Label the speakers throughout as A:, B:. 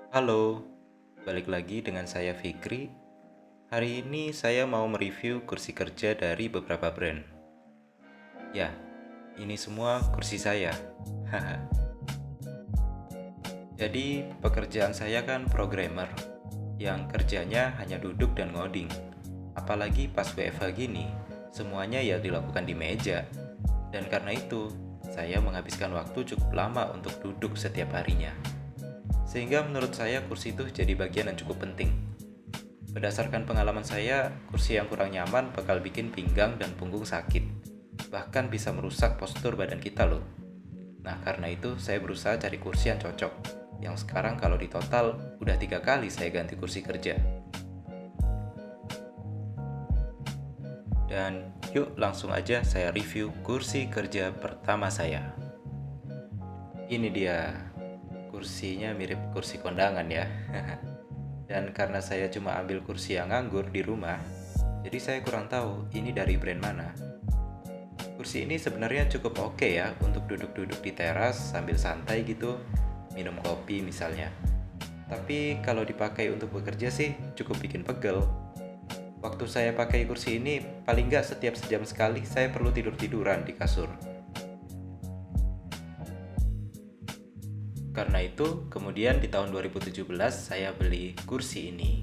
A: Halo, balik lagi dengan saya Fikri. Hari ini saya mau mereview kursi kerja dari beberapa brand. Ya, ini semua kursi saya. Haha. Jadi, pekerjaan saya kan programmer yang kerjanya hanya duduk dan ngoding. Apalagi pas WFH gini, semuanya ya dilakukan di meja. Dan karena itu, saya menghabiskan waktu cukup lama untuk duduk setiap harinya. Sehingga menurut saya kursi itu jadi bagian yang cukup penting. Berdasarkan pengalaman saya, kursi yang kurang nyaman bakal bikin pinggang dan punggung sakit. Bahkan bisa merusak postur badan kita loh. Nah, karena itu saya berusaha cari kursi yang cocok. Yang sekarang kalau di total, udah 3 kali saya ganti kursi kerja. Dan yuk langsung aja saya review kursi kerja pertama saya. Ini dia, kursinya mirip kursi kondangan ya. Dan karena saya cuma ambil kursi yang nganggur di rumah, jadi saya kurang tahu ini dari brand mana. Kursi ini sebenarnya cukup oke ya untuk duduk-duduk di teras sambil santai gitu, minum kopi misalnya. Tapi kalau dipakai untuk bekerja sih cukup bikin pegel. Waktu saya pakai kursi ini, paling nggak setiap sejam sekali saya perlu tidur-tiduran di kasur. Karena itu, kemudian di tahun 2017 saya beli kursi ini.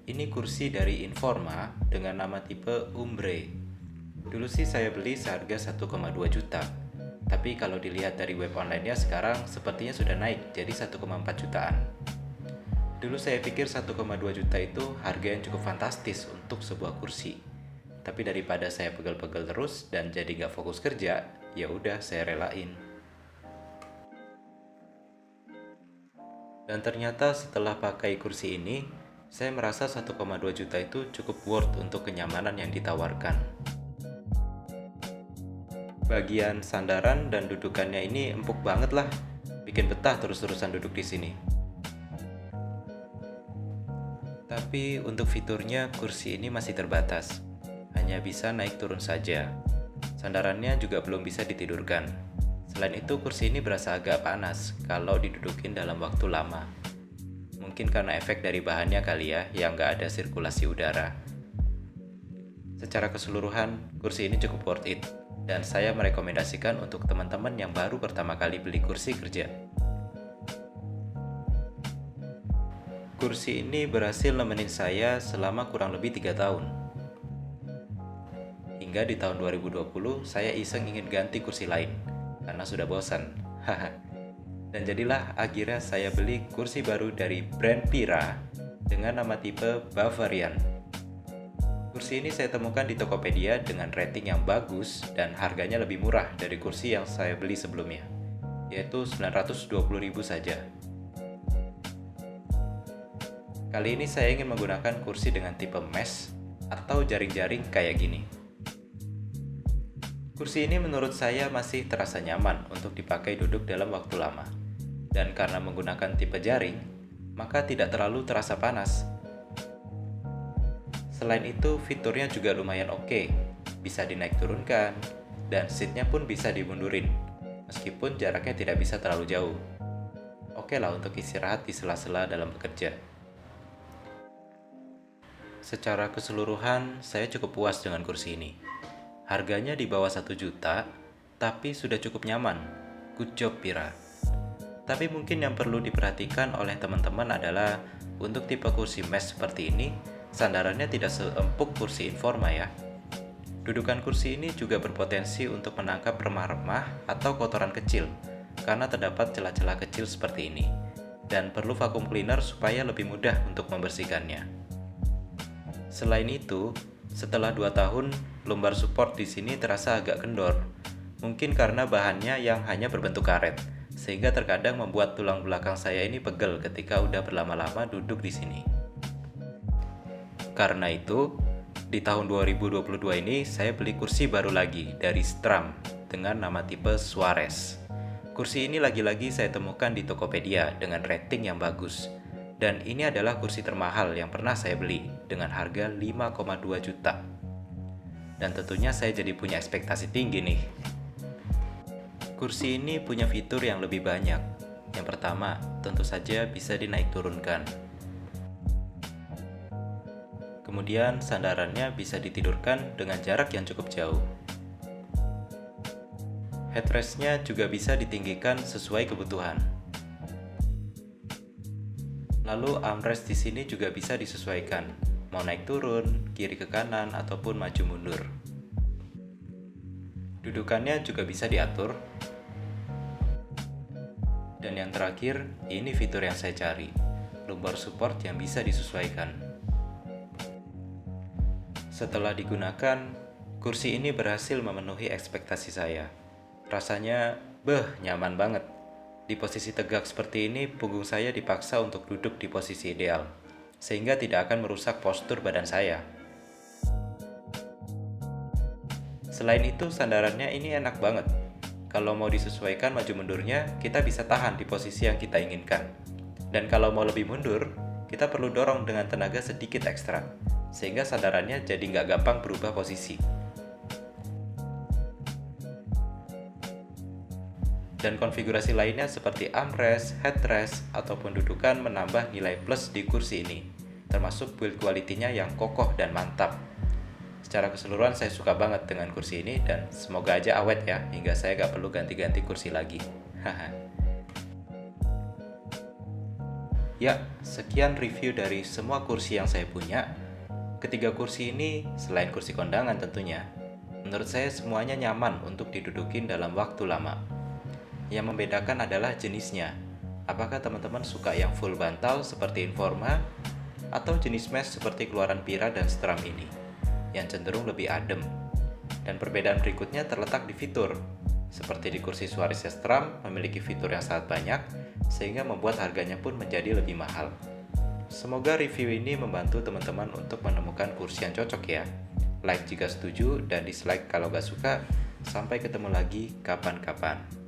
A: Ini kursi dari Informa dengan nama tipe Umbre. Dulu sih saya beli seharga 1,2 juta. Tapi kalau dilihat dari web online-nya sekarang sepertinya sudah naik jadi 1,4 jutaan. Dulu saya pikir 1,2 juta itu harga yang cukup fantastis untuk sebuah kursi. Tapi daripada saya pegel-pegel terus dan jadi nggak fokus kerja, ya udah saya relain. Dan ternyata setelah pakai kursi ini, saya merasa 1,2 juta itu cukup worth untuk kenyamanan yang ditawarkan. Bagian sandaran dan dudukannya ini empuk banget lah, bikin betah terus-terusan duduk di sini. Tapi untuk fiturnya kursi ini masih terbatas, hanya bisa naik turun saja. Sandarannya juga belum bisa ditidurkan. Selain itu kursi ini berasa agak panas kalau didudukin dalam waktu lama. Mungkin karena efek dari bahannya kali ya, yang nggak ada sirkulasi udara. Secara keseluruhan, kursi ini cukup worth it, dan saya merekomendasikan untuk teman-teman yang baru pertama kali beli kursi kerja. Kursi ini berhasil nemenin saya selama kurang lebih 3 tahun. Hingga di tahun 2020, saya iseng ingin ganti kursi lain, karena sudah bosan. Dan jadilah akhirnya saya beli kursi baru dari brand Pira dengan nama tipe Bavarian. Kursi ini saya temukan di Tokopedia dengan rating yang bagus dan harganya lebih murah dari kursi yang saya beli sebelumnya, yaitu 920.000 saja. Kali ini saya ingin menggunakan kursi dengan tipe mesh atau jaring-jaring kayak gini. Kursi ini menurut saya masih terasa nyaman untuk dipakai duduk dalam waktu lama. Dan karena menggunakan tipe jaring, maka tidak terlalu terasa panas. Selain itu, fiturnya juga lumayan oke. Bisa dinaik turunkan, dan seatnya pun bisa dimundurin, meskipun jaraknya tidak bisa terlalu jauh. Oke lah untuk istirahat di sela-sela dalam bekerja. Secara keseluruhan, saya cukup puas dengan kursi ini. Harganya di bawah 1 juta, tapi sudah cukup nyaman. Good job Pira. Tapi mungkin yang perlu diperhatikan oleh teman-teman adalah untuk tipe kursi mesh seperti ini, sandarannya tidak seempuk kursi Informa ya. Dudukan kursi ini juga berpotensi untuk menangkap remah-remah atau kotoran kecil, karena terdapat celah-celah kecil seperti ini, dan perlu vacuum cleaner supaya lebih mudah untuk membersihkannya. Selain itu, setelah 2 tahun, lumbar support di sini terasa agak kendor. Mungkin karena bahannya yang hanya berbentuk karet, sehingga terkadang membuat tulang belakang saya ini pegel ketika udah berlama-lama duduk di sini. Karena itu, di tahun 2022 ini saya beli kursi baru lagi dari Stram dengan nama tipe Suarez. Kursi ini lagi-lagi saya temukan di Tokopedia dengan rating yang bagus. Dan ini adalah kursi termahal yang pernah saya beli dengan harga 5,2 juta. Dan tentunya saya jadi punya ekspektasi tinggi nih. Kursi ini punya fitur yang lebih banyak. Yang pertama, tentu saja bisa dinaik turunkan. Kemudian sandarannya bisa ditidurkan dengan jarak yang cukup jauh. Headrestnya juga bisa ditinggikan sesuai kebutuhan. Lalu armrest di sini juga bisa disesuaikan, mau naik turun, kiri ke kanan, ataupun maju mundur. Dudukannya juga bisa diatur. Dan yang terakhir, ini fitur yang saya cari, lumbar support yang bisa disesuaikan. Setelah digunakan, kursi ini berhasil memenuhi ekspektasi saya. Rasanya, nyaman banget. Di posisi tegak seperti ini, punggung saya dipaksa untuk duduk di posisi ideal, sehingga tidak akan merusak postur badan saya. Selain itu, sandarannya ini enak banget. Kalau mau disesuaikan maju mundurnya, kita bisa tahan di posisi yang kita inginkan. Dan kalau mau lebih mundur, kita perlu dorong dengan tenaga sedikit ekstra, sehingga sandarannya jadi nggak gampang berubah posisi. Dan konfigurasi lainnya seperti armrest, headrest, ataupun dudukan menambah nilai plus di kursi ini, termasuk build quality-nya yang kokoh dan mantap. Secara keseluruhan saya suka banget dengan kursi ini dan semoga aja awet ya, hingga saya gak perlu ganti-ganti kursi lagi. Ya, sekian review dari semua kursi yang saya punya. Ketiga kursi ini, selain kursi kondangan tentunya, menurut saya semuanya nyaman untuk didudukin dalam waktu lama. Yang membedakan adalah jenisnya. Apakah teman-teman suka yang full bantal seperti Informa, atau jenis mesh seperti keluaran Pira dan Strum ini, yang cenderung lebih adem. Dan perbedaan berikutnya terletak di fitur. Seperti di kursi Suarez Strum memiliki fitur yang sangat banyak, sehingga membuat harganya pun menjadi lebih mahal. Semoga review ini membantu teman-teman untuk menemukan kursi yang cocok ya. Like jika setuju dan dislike kalau gak suka. Sampai ketemu lagi kapan-kapan.